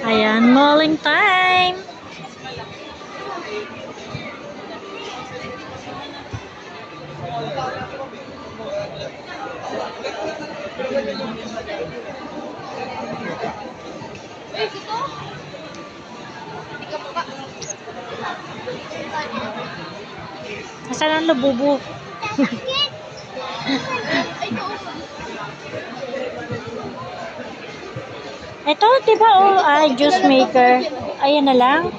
Ayan, malling time! Nasaan ang labubo? Ito, diba? Oh, ay, juice maker. Ayan na lang.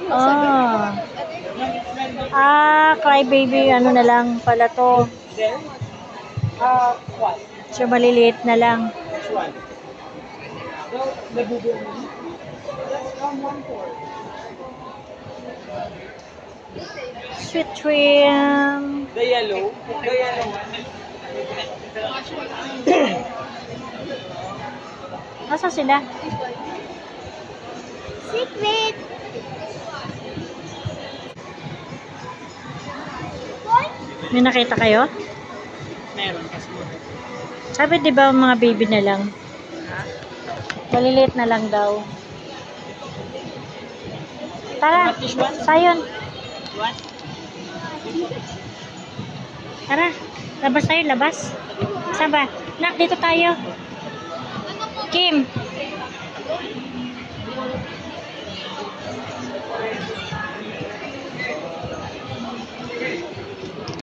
Oh. Cry baby, ano na lang pala to. So, maliliit na lang. Sweet cream. The yellow one. Nasaan sila? Secret! May nakita kayo? Meron kasi. Sabi di ba mga baby na lang? Maliliit na lang daw. Tara, sayon. What? Tara, labas tayo, labas. Saan ba? Nak, dito tayo. Kim.